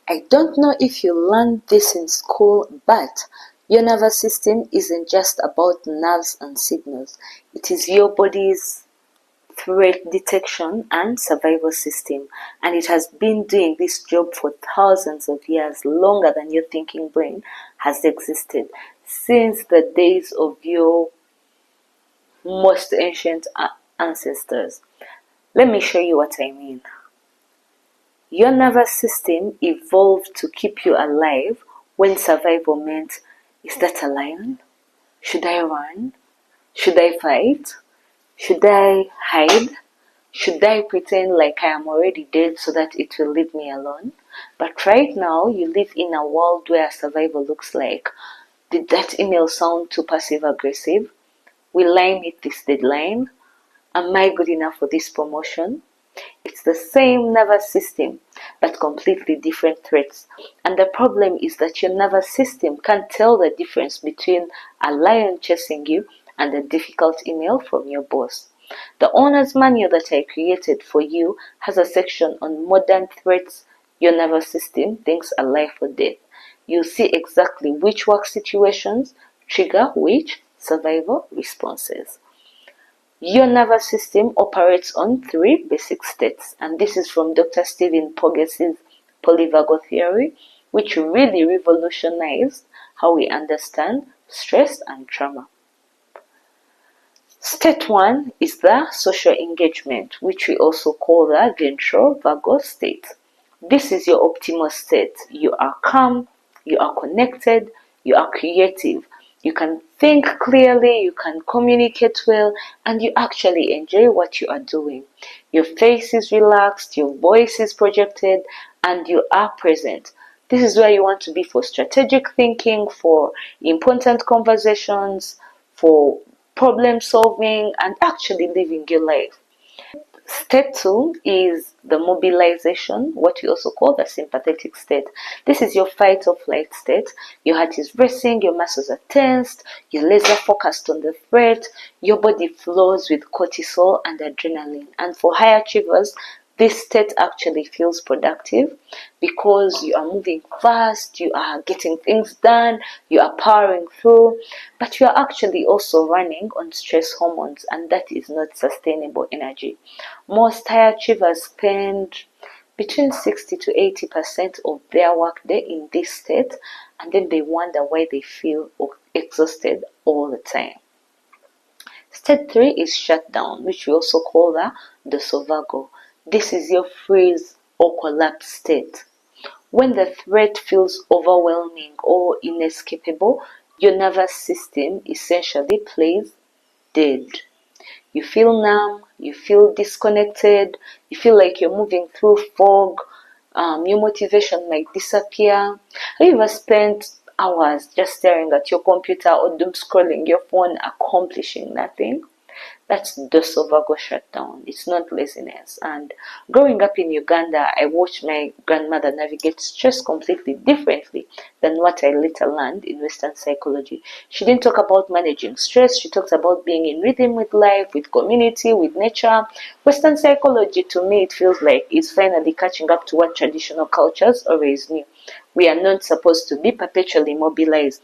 I don't know if you learned this in school, but your nervous system isn't just about nerves and signals. It is your body's threat detection and survival system, and it has been doing this job for thousands of years, longer than your thinking brain has existed, since the days of your most ancient ancestors. Let me show you what I mean. Your nervous system evolved to keep you alive when survival meant, is that a lion? Should I run? Should I fight? Should I hide? Should I pretend like I am already dead so that it will leave me alone? But right now, you live in a world where survival looks like, did that email sound too passive aggressive? Will I meet this deadline? Am I good enough for this promotion? It's the same nervous system, but completely different threats. And the problem is that your nervous system can't tell the difference between a lion chasing you and a difficult email from your boss. The owner's manual that I created for you has a section on modern threats your nervous system thinks are life or death. You'll see exactly which work situations trigger which survival responses. Your nervous system operates on 3 basic states, and this is from Dr. Stephen Porges' polyvagal theory, which really revolutionized how we understand stress and trauma. State 1 is the social engagement, which we also call the ventral vagal state. This is your optimal state. You are calm, you are connected, you are creative. You can think clearly, you can communicate well, and you actually enjoy what you are doing. Your face is relaxed, your voice is projected, and you are present. This is where you want to be for strategic thinking, for important conversations, for problem solving, and actually living your life. Step 2 is the mobilization, what we also call the sympathetic state. This is your fight or flight state. Your heart is racing, your muscles are tensed, you're laser focused on the threat, your body flows with cortisol and adrenaline. And for high achievers, this state actually feels productive because you are moving fast, you are getting things done, you are powering through, but you are actually also running on stress hormones, and that is not sustainable energy. Most high achievers spend between 60 to 80% of their workday in this state, and then they wonder why they feel exhausted all the time. State 3 is shutdown, which we also call the dorsal. This is your freeze or collapse state. When the threat feels overwhelming or inescapable, your nervous system essentially plays dead. You feel numb, you feel disconnected, you feel like you're moving through fog, your motivation might disappear. Have you ever spent hours just staring at your computer or doom scrolling your phone, accomplishing nothing? That's dorsal vagal shutdown. It's not laziness. And growing up in Uganda, I watched my grandmother navigate stress completely differently than what I later learned in Western psychology. She didn't talk about managing stress. She talked about being in rhythm with life, with community, with nature. Western psychology, to me, it feels like it's finally catching up to what traditional cultures always knew. We are not supposed to be perpetually mobilized.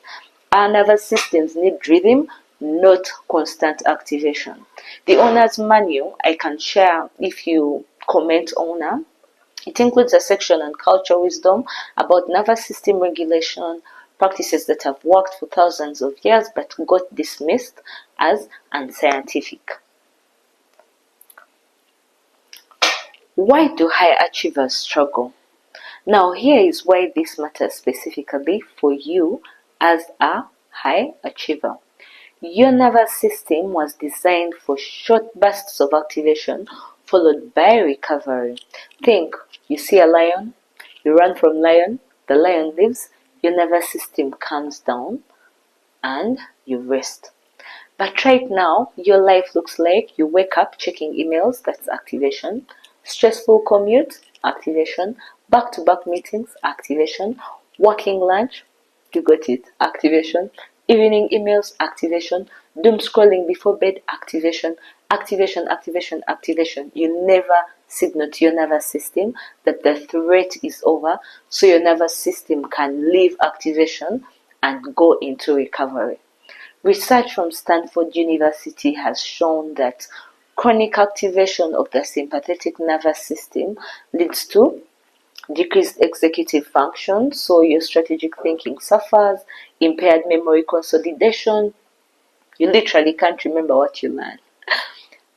Our nervous systems need rhythm, not constant activation. The owner's manual I can share if you comment owner. It includes a section on cultural wisdom about nervous system regulation, practices that have worked for thousands of years but got dismissed as unscientific. Why do high achievers struggle? Now here is why this matters specifically for you as a high achiever. Your nervous system was designed for short bursts of activation followed by recovery. Think, you see a lion, you run from lion, the lion leaves, your nervous system calms down, and you rest. But right now, your life looks like you wake up checking emails, that's activation, stressful commute, activation, back-to-back meetings, activation, working lunch, you got it, activation, evening emails, activation, doom scrolling before bed, activation, activation, activation, activation. You never signal to your nervous system that the threat is over, so your nervous system can leave activation and go into recovery. Research from Stanford University has shown that chronic activation of the sympathetic nervous system leads to decreased executive function, so your strategic thinking suffers, impaired memory consolidation, you literally can't remember what you learned,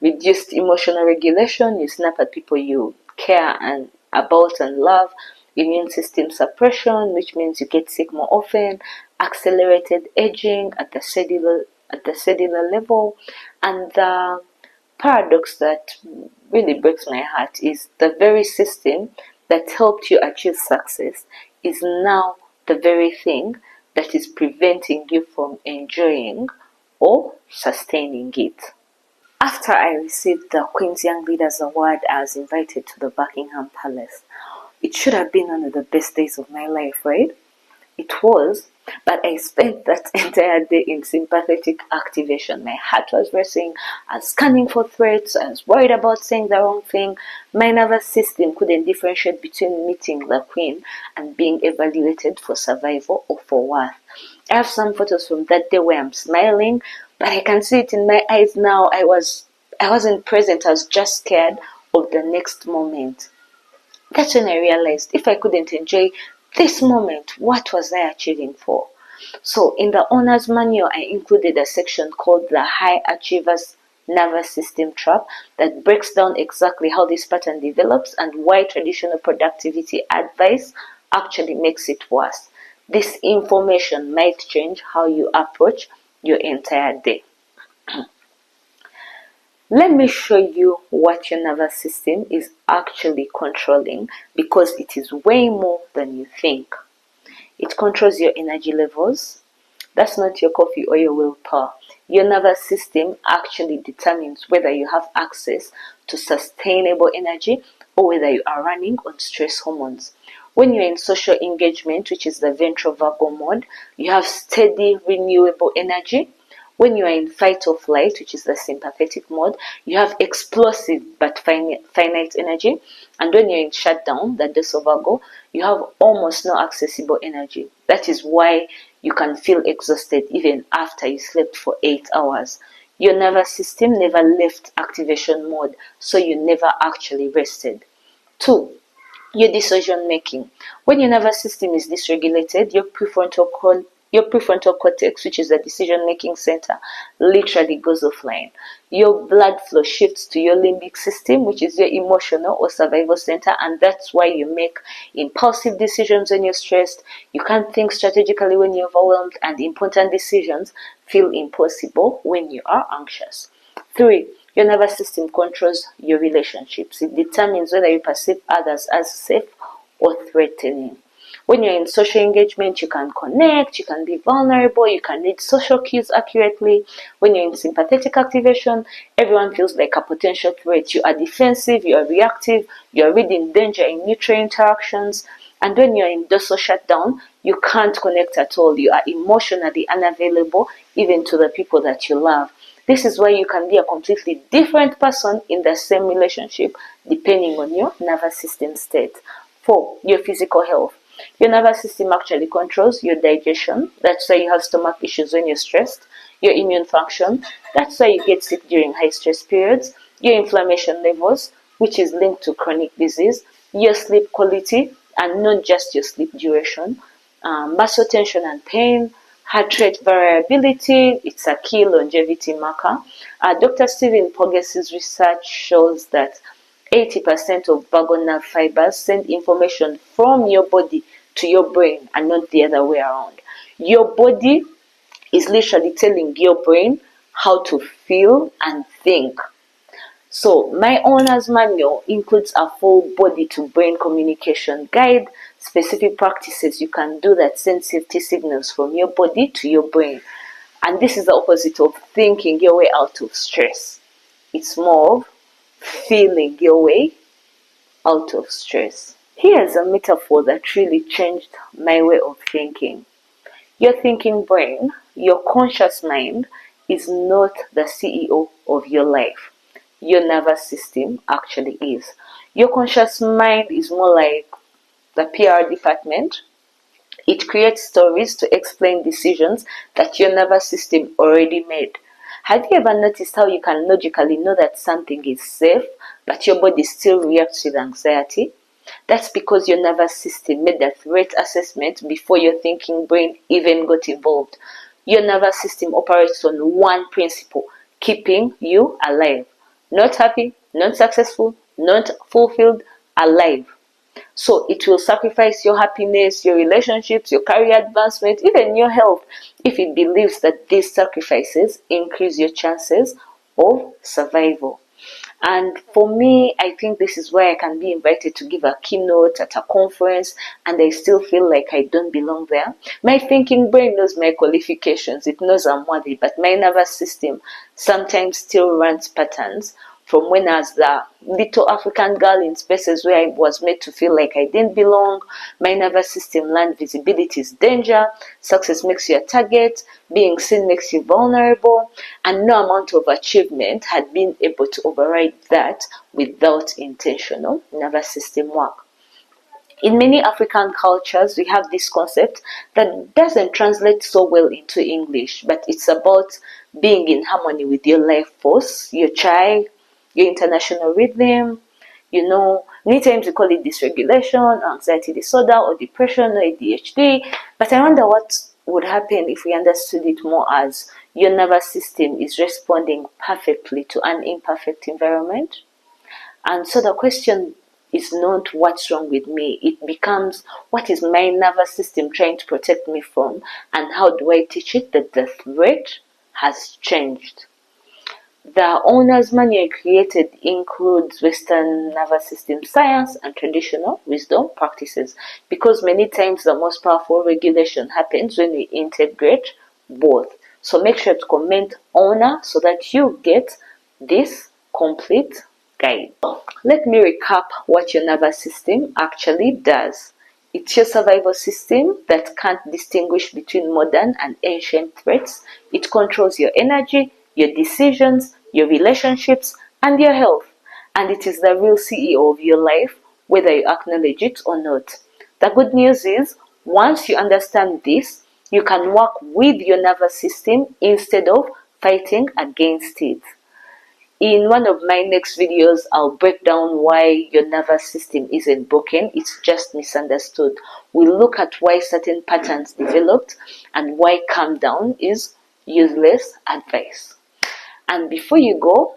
reduced emotional regulation, you snap at people you care and about and love, immune system suppression, which means you get sick more often, accelerated aging at the cellular level, and the paradox that really breaks my heart is the very system that helped you achieve success is now the very thing that is preventing you from enjoying or sustaining it. After I received the Queen's Young Leaders Award, I was invited to the Buckingham Palace. It should have been one of the best days of my life, right? It was, but I spent that entire day in sympathetic activation. My heart was racing, I was scanning for threats, I was worried about saying the wrong thing. My nervous system couldn't differentiate between meeting the Queen and being evaluated for survival or for worth. I have some photos from that day where I'm smiling, but I can see it in my eyes now. I wasn't present, I was just scared of the next moment. That's when I realized if I couldn't enjoy this moment, what was I achieving for? So in the owner's manual, I included a section called the High Achievers Nervous System Trap that breaks down exactly how this pattern develops and why traditional productivity advice actually makes it worse. This information might change how you approach your entire day. Let me show you what your nervous system is actually controlling, because it is way more than you think. It controls your energy levels. That's not your coffee or your willpower. Your nervous system actually determines whether you have access to sustainable energy or whether you are running on stress hormones. When you're in social engagement, which is the ventral vagal mode, you have steady, renewable energy. When you are in fight or flight, which is the sympathetic mode, you have explosive but finite energy. And when you're in shutdown, the dorsal vagal, you have almost no accessible energy. That is why you can feel exhausted even after you slept for 8 hours. Your nervous system never left activation mode, so you never actually rested. 2. Your decision making. When your nervous system is dysregulated, your prefrontal cortex, which is the decision-making center, literally goes offline. Your blood flow shifts to your limbic system, which is your emotional or survival center, and that's why you make impulsive decisions when you're stressed. You can't think strategically when you're overwhelmed, and important decisions feel impossible when you are anxious. 3. Your nervous system controls your relationships. It determines whether you perceive others as safe or threatening. When you're in social engagement, you can connect, you can be vulnerable, you can read social cues accurately. When you're in sympathetic activation, everyone feels like a potential threat. You are defensive, you are reactive, you are reading danger in neutral interactions. And when you're in dorsal shutdown, you can't connect at all. You are emotionally unavailable, even to the people that you love. This is why you can be a completely different person in the same relationship, depending on your nervous system state. 4. Your physical health. Your nervous system actually controls your digestion. That's why you have stomach issues when you're stressed. Your immune function. That's why you get sick during high stress periods. Your inflammation levels, which is linked to chronic disease. Your sleep quality, and not just your sleep duration. Muscle tension and pain. Heart rate variability, it's a key longevity marker. Dr. Stephen Porges' research shows that 80% of vagal nerve fibers send information from your body to your brain and not the other way around. Your body is literally telling your brain how to feel and think. So my owner's manual includes a full body to brain communication guide, specific practices you can do that send safety signals from your body to your brain. And this is the opposite of thinking your way out of stress. It's more of feeling your way out of stress. Here's a metaphor that really changed my way of thinking. Your thinking brain, your conscious mind, is not the CEO of your life. Your nervous system actually is. Your conscious mind is more like the PR department. It creates stories to explain decisions that your nervous system already made. Have you ever noticed how you can logically know that something is safe, but your body still reacts with anxiety? That's because your nervous system made that threat assessment before your thinking brain even got involved. Your nervous system operates on one principle: keeping you alive. Not happy, not successful, not fulfilled, alive. So it will sacrifice your happiness, your relationships, your career advancement, even your health, if it believes that these sacrifices increase your chances of survival. And for me, I think this is why I can be invited to give a keynote at a conference and I still feel like I don't belong there. My thinking brain knows my qualifications, it knows I'm worthy, but my nervous system sometimes still runs patterns from when I was the little African girl in spaces where I was made to feel like I didn't belong. My nervous system learned visibility is danger, success makes you a target, being seen makes you vulnerable, and no amount of achievement had been able to override that without intentional nervous system work. In many African cultures, we have this concept that doesn't translate so well into English, but it's about being in harmony with your life force, your chai, your international rhythm. Many times we call it dysregulation, anxiety disorder, or depression, or ADHD. But I wonder what would happen if we understood it more as your nervous system is responding perfectly to an imperfect environment. And so the question is not what's wrong with me. It becomes, what is my nervous system trying to protect me from, and how do I teach it that the threat has changed? The owner's manual created includes Western nervous system science and traditional wisdom practices, because many times the most powerful regulation happens when we integrate both. So make sure to comment owner so that you get this complete guide. Let me recap what your nervous system actually does. It's your survival system that can't distinguish between modern and ancient threats. It controls your energy, your decisions, your relationships, and your health. And it is the real CEO of your life, whether you acknowledge it or not. The good news is, once you understand this, you can work with your nervous system instead of fighting against it. In one of my next videos, I'll break down why your nervous system isn't broken, it's just misunderstood. We'll look at why certain patterns developed and why calm down is useless advice. And before you go,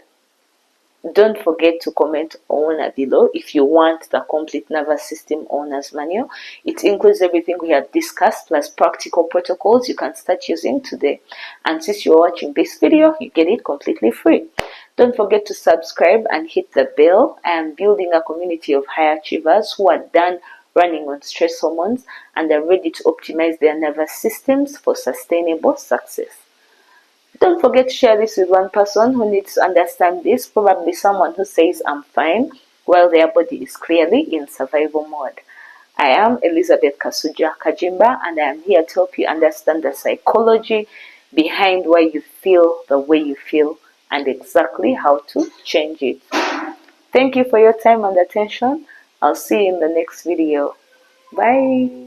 don't forget to comment owner below if you want the complete nervous system owner's manual. It includes everything we have discussed plus practical protocols you can start using today. And since you're watching this video, you get it completely free. Don't forget to subscribe and hit the bell. I am building a community of high achievers who are done running on stress hormones and are ready to optimize their nervous systems for sustainable success. Don't forget to share this with one person who needs to understand this, probably someone who says I'm fine while their body is clearly in survival mode. I am Elizabeth Kasujja Kajimba, and I am here to help you understand the psychology behind why you feel the way you feel and exactly how to change it. Thank you for your time and attention. I'll see you in the next video. Bye.